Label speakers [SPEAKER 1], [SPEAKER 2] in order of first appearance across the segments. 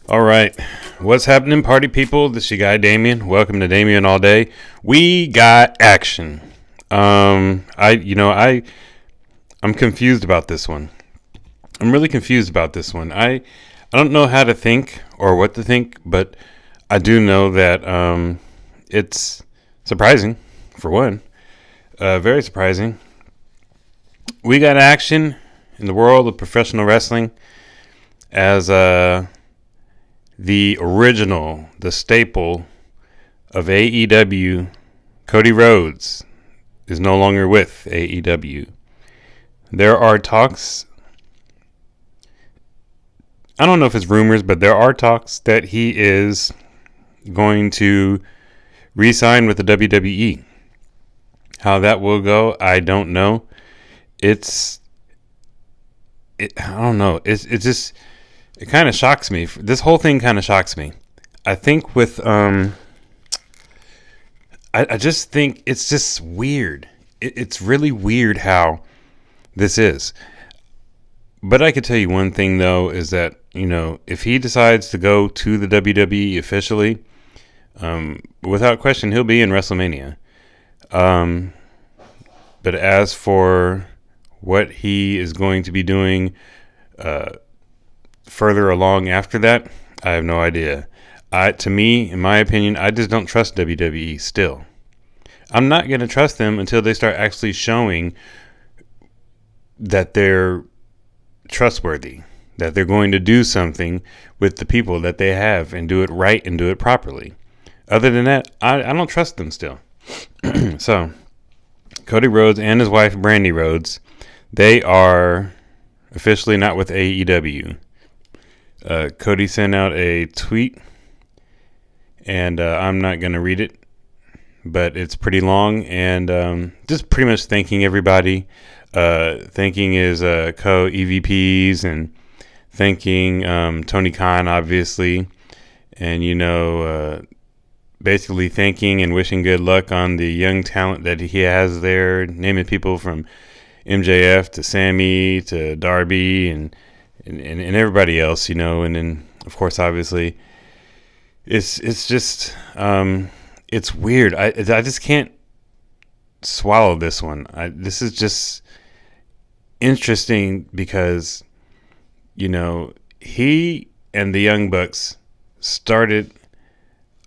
[SPEAKER 1] All right. What's happening, party people? This is your guy Damien. Welcome to Damien All Day. We got action. I'm confused about this one. I'm really confused about this one. I don't know how to think or what to think, but I do know that it's surprising, for one. Very surprising. We got action in the world of professional wrestling as the original, the staple of AEW, Cody Rhodes, is no longer with AEW. There are talks, I don't know if it's rumors, but there are talks that he is going to re-sign with the WWE. How that will go, I don't know. I don't know. It kind of shocks me. This whole thing kind of shocks me. I think with, I just think it's just weird. It's really weird how this is. But I could tell you one thing, though, is that, if he decides to go to the WWE officially, without question, he'll be in WrestleMania. But as for what he is going to be doing, further along after that, I have no idea. To me, in my opinion, I just don't trust WWE still. I'm not going to trust them until they start actually showing that they're trustworthy, that they're going to do something with the people that they have and do it right and do it properly. Other than that, I don't trust them still. So, Cody Rhodes and his wife, Brandy Rhodes, they are officially not with AEW. Cody sent out a tweet, and I'm not going to read it, but it's pretty long, and just pretty much thanking everybody, thanking his co-EVPs, and thanking Tony Khan, obviously, and, basically thanking and wishing good luck on the young talent that he has there, naming people from MJF to Sammy to Darby and everybody else, and then of course, obviously, it's just it's weird. I just can't swallow this one. This is just interesting because he and the Young Bucks started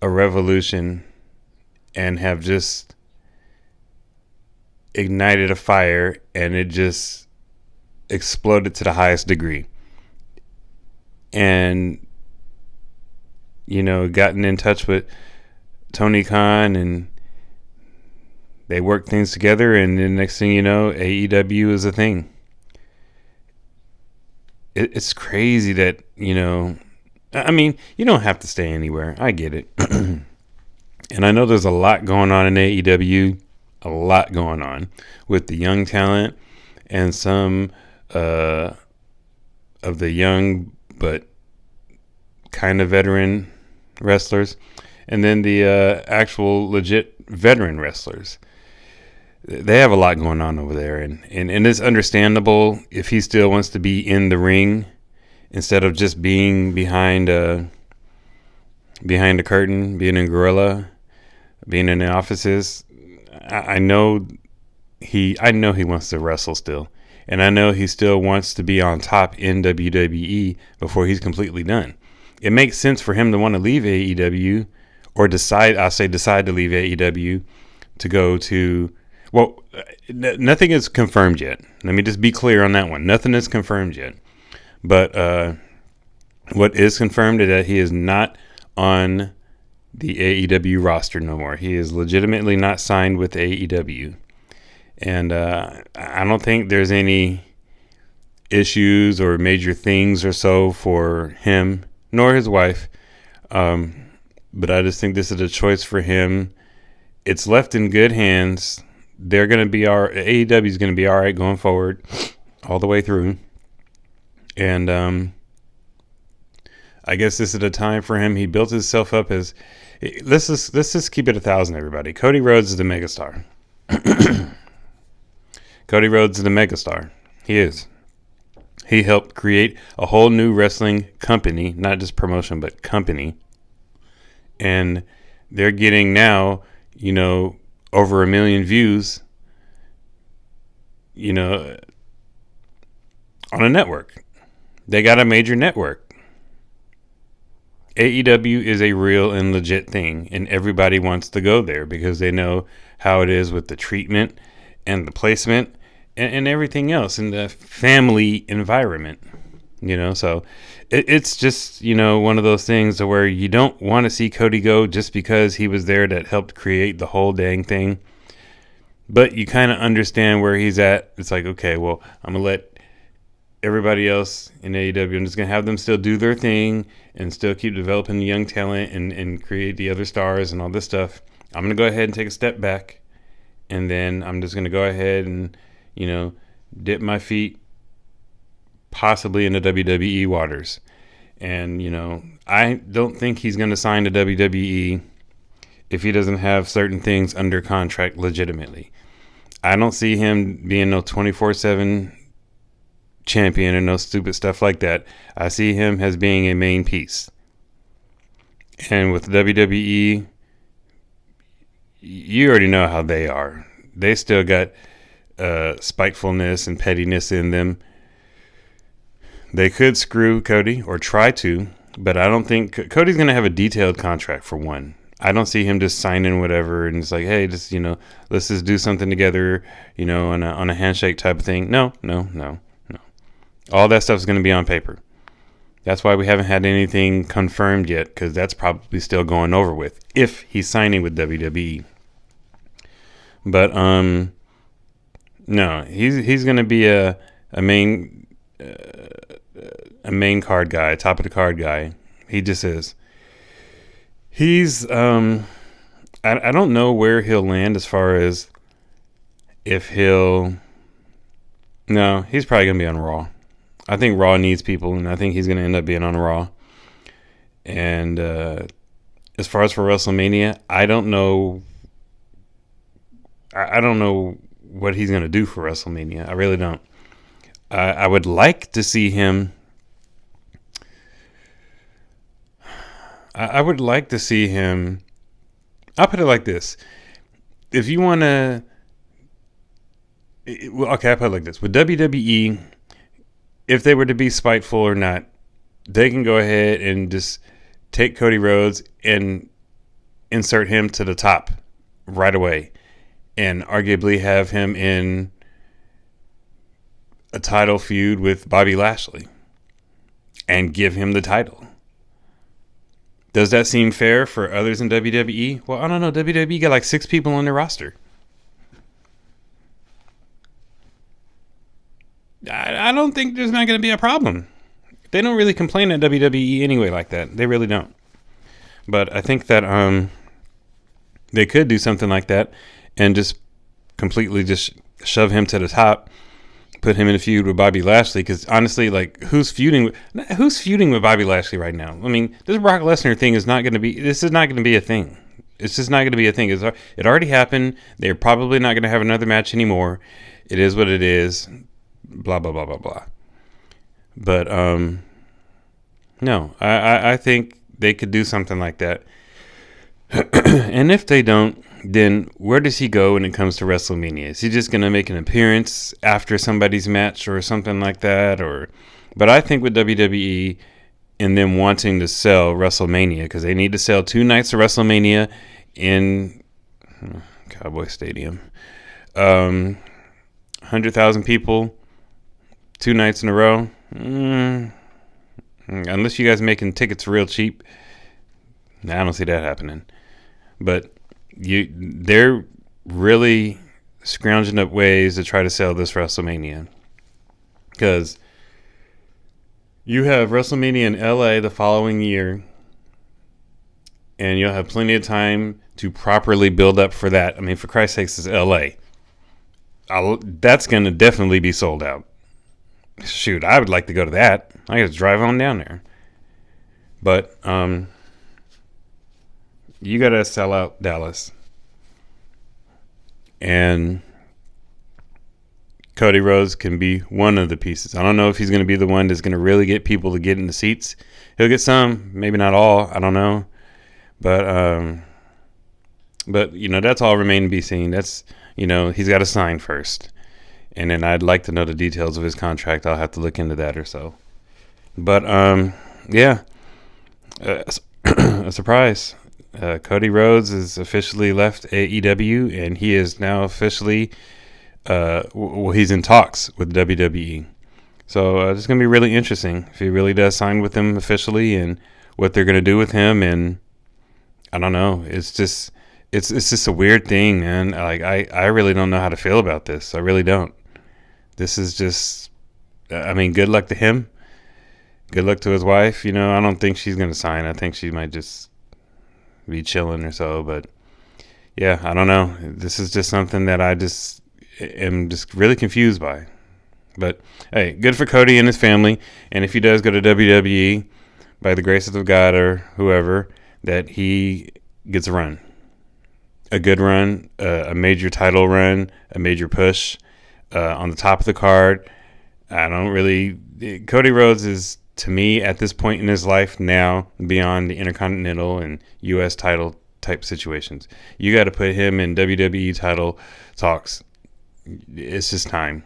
[SPEAKER 1] a revolution and have just ignited a fire, and it just exploded to the highest degree. And gotten in touch with Tony Khan, and they worked things together, and the next thing you know, AEW is a thing. It's crazy that I mean, you don't have to stay anywhere. I get it. And I know there's a lot going on in AEW, a lot going on with the young talent and some of the young but kind of veteran wrestlers, and then the actual legit veteran wrestlers. They have a lot going on over there, and it's understandable if he still wants to be in the ring instead of just being behind a curtain, being in Gorilla, being in the offices. I know he wants to wrestle still, and I know he still wants to be on top in WWE before he's completely done. It makes sense for him to want to leave AEW, or decide to leave AEW to go to. Well, nothing is confirmed yet. Let me just be clear on that one. Nothing is confirmed yet. But what is confirmed is that he is not on the AEW roster no more. He is legitimately not signed with AEW. And I don't think there's any issues or major things or so for him, nor his wife. But I just think this is a choice for him. It's left in good hands. They're going to be AEW is going to be all right going forward all the way through. And I guess this is a time for him. He built himself up as, let's just keep it 1,000, everybody. Cody Rhodes is the megastar. Cody Rhodes is the megastar. He is. He helped create a whole new wrestling company, not just promotion, but company. And they're getting now, over 1 million views, on a network. They got a major network. AEW is a real and legit thing, and everybody wants to go there because they know how it is with the treatment and the placement and everything else in the family environment. So it's just, one of those things where you don't want to see Cody go just because he was there that helped create the whole dang thing. But you kind of understand where he's at. It's like, okay, well, I'm going to let everybody else in AEW, I'm just going to have them still do their thing and still keep developing the young talent and create the other stars and all this stuff. I'm going to go ahead and take a step back. And then I'm just going to go ahead and, dip my feet possibly in the WWE waters. And, I don't think he's going to sign to WWE if he doesn't have certain things under contract legitimately. I don't see him being no 24/7 champion or no stupid stuff like that. I see him as being a main piece. And with WWE, you already know how they are. They still got spitefulness and pettiness in them. They could screw Cody or try to, but I don't think Cody's going to have a detailed contract for one. I don't see him just signing whatever and it's like, hey, just, let's just do something together, on a handshake type of thing. No. All that stuff is going to be on paper. That's why we haven't had anything confirmed yet, because that's probably still going over with if he's signing with WWE. But no, he's going to be a main card guy, top of the card guy. He just is. He's I don't know where he'll land as far as if he'll. No, he's probably going to be on Raw. I think Raw needs people, and I think he's going to end up being on Raw. And as far as for WrestleMania, I don't know. I don't know what he's going to do for WrestleMania. I really don't. I would like to see him. I would like to see him. I'll put it like this: if you want to, okay, I'll put it like this: with WWE. If they were to be spiteful or not, they can go ahead and just take Cody Rhodes and insert him to the top right away and arguably have him in a title feud with Bobby Lashley and give him the title. Does that seem fair for others in WWE? Well, I don't know. WWE got like 6 people on their roster. I don't think there's not going to be a problem. They don't really complain at WWE anyway like that. They really don't. But I think that they could do something like that and just completely just shove him to the top, put him in a feud with Bobby Lashley. Because honestly, like, who's feuding with Bobby Lashley right now? I mean, this Brock Lesnar thing is not going to be. This is not going to be a thing. It's just not going to be a thing. It already happened. They're probably not going to have another match anymore. It is what it is. Blah, blah, blah, blah, blah. But, no, I think they could do something like that. And if they don't, then where does he go when it comes to WrestleMania? Is he just going to make an appearance after somebody's match or something like that? But I think with WWE and them wanting to sell WrestleMania, because they need to sell 2 nights of WrestleMania in Cowboy Stadium. 100,000 people, 2 nights in a row. Unless you guys are making tickets real cheap. I don't see that happening. But they're really scrounging up ways to try to sell this WrestleMania. Because you have WrestleMania in LA the following year. And you'll have plenty of time to properly build up for that. I mean, for Christ's sakes, it's LA. That's going to definitely be sold out. Shoot, I would like to go to that. I got to drive on down there. But you got to sell out Dallas. And Cody Rhodes can be one of the pieces. I don't know if he's going to be the one that's going to really get people to get in the seats. He'll get some, maybe not all. I don't know, but that's all remain to be seen. That's he's got to sign first, and then I'd like to know the details of his contract. I'll have to look into that or so. But yeah, a surprise. Cody Rhodes has officially left AEW, and he is now officially, he's in talks with WWE. So it's going to be really interesting if he really does sign with them officially, and what they're going to do with him. And I don't know. It's just a weird thing, man. Like I really don't know how to feel about this. I really don't. This is just, I mean, good luck to him. Good luck to his wife. I don't think she's going to sign. I think she might just be chilling or so. But yeah, I don't know. This is just something that I just am just really confused by. But hey, good for Cody and his family. And if he does go to WWE, by the graces of God or whoever, that he gets a run. A good run, a major title run, a major push on the top of the card. Cody Rhodes is, to me, at this point in his life now, beyond the Intercontinental and U.S. title type situations. You got to put him in WWE title talks. It's just time.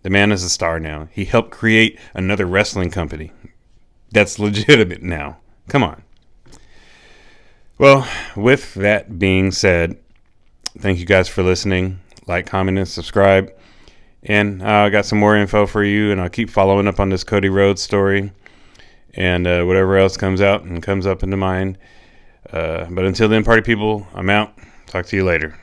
[SPEAKER 1] The man is a star now. He helped create another wrestling company that's legitimate now. Come on. Well, with that being said, thank you guys for listening. Like, comment, and subscribe. And I got some more info for you, and I'll keep following up on this Cody Rhodes story and whatever else comes out and comes up into mind. But until then, party people, I'm out. Talk to you later.